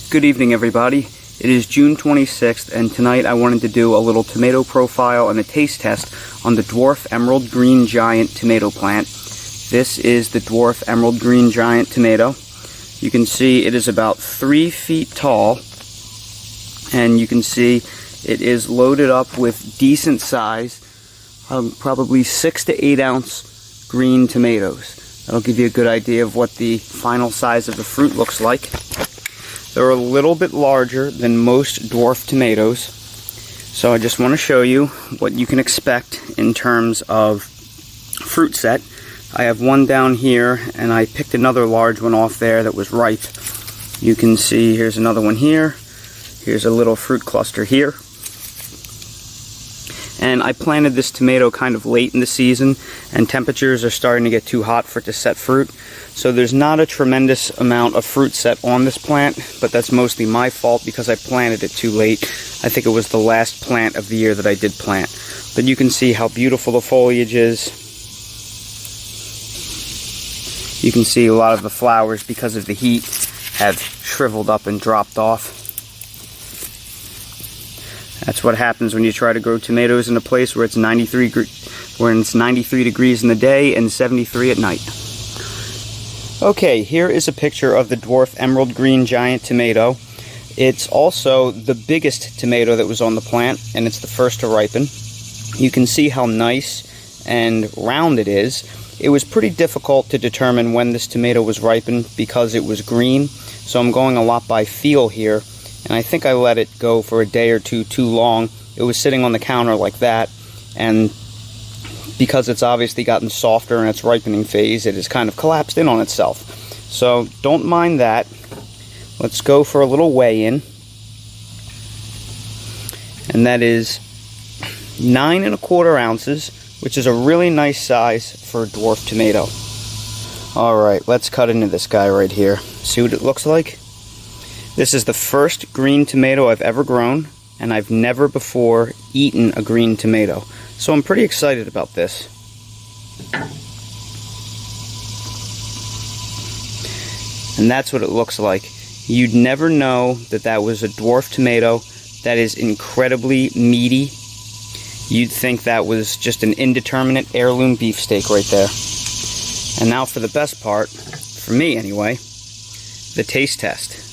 Good evening, everybody. It is June 26th, and tonight I wanted to do a little tomato profile and a taste test on the Dwarf Emerald Giant tomato plant. This is the Dwarf Emerald Giant tomato. You can see it is about 3 feet tall, and you can see it is loaded up with decent size, probably 6 to 8 ounce green tomatoes. That'll give you a good idea of what the final size of the fruit looks like. They're a little bit larger than most dwarf tomatoes, so I just want to show you what you can expect in terms of fruit set. I have one down here, and I picked another large one off there that was ripe. You can see here's another one here. Here's a little fruit cluster here. And I planted this tomato kind of late in the season, and temperatures are starting to get too hot for it to set fruit. So there's not a tremendous amount of fruit set on this plant, but that's mostly my fault because I planted it too late. I think it was the last plant of the year that I did plant. But you can see how beautiful the foliage is. You can see a lot of the flowers, because of the heat, have shriveled up and dropped off. That's what happens when you try to grow tomatoes in a place where it's 93 degrees in the day and 73 at night. Okay, here is a picture of the Dwarf Emerald Giant tomato. It's also the biggest tomato that was on the plant, and it's the first to ripen. You can see how nice and round it is. It was pretty difficult to determine when this tomato was ripened because it was green, so I'm going a lot by feel here. And I think I let it go for a day or two too long. It was sitting on the counter like that, and because it's obviously gotten softer in its ripening phase, it has kind of collapsed in on itself. So don't mind that. Let's go for a little weigh-in. And that is 9 1/4 ounces, which is a really nice size for a dwarf tomato. Alright, let's cut into this guy right here. See what it looks like? This is the first green tomato I've ever grown, and I've never before eaten a green tomato. So I'm pretty excited about this. And that's what it looks like. You'd never know that that was a dwarf tomato. That is incredibly meaty. You'd think that was just an indeterminate heirloom beefsteak right there. And now for the best part, for me anyway, the taste test.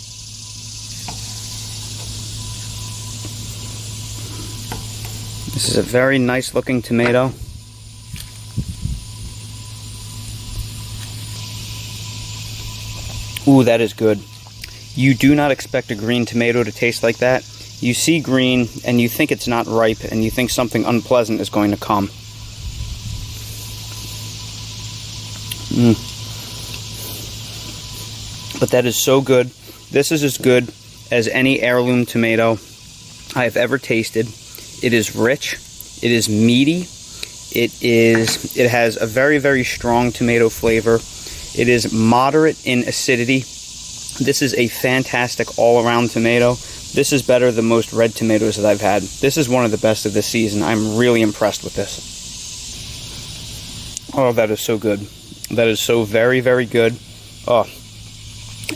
This is a very nice looking tomato. Ooh, that is good. You do not expect a green tomato to taste like that. You see green and you think it's not ripe and you think something unpleasant is going to come. But that is so good. This is as good as any heirloom tomato I have ever tasted. It is rich, it is meaty, it has a very, very strong tomato flavor. It is moderate in acidity. This is a fantastic all-around tomato. This is better than most red tomatoes that I've had. This is one of the best of this season. I'm really impressed with this. Oh, that is so good. That is so very, very good. Oh,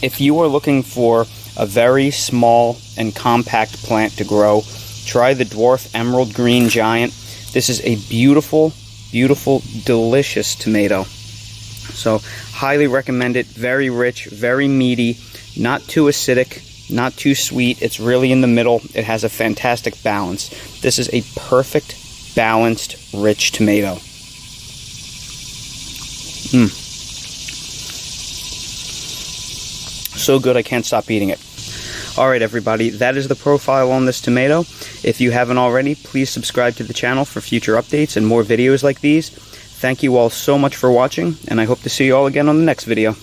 if you are looking for a very small and compact plant to grow, try the Dwarf Emerald Giant. This is a beautiful, beautiful, delicious tomato. So, highly recommend it. Very rich, very meaty, not too acidic, not too sweet. It's really in the middle. It has a fantastic balance. This is a perfect, balanced, rich tomato. So good, I can't stop eating it. Alright everybody, that is the profile on this tomato. If you haven't already, please subscribe to the channel for future updates and more videos like these. Thank you all so much for watching, and I hope to see you all again on the next video.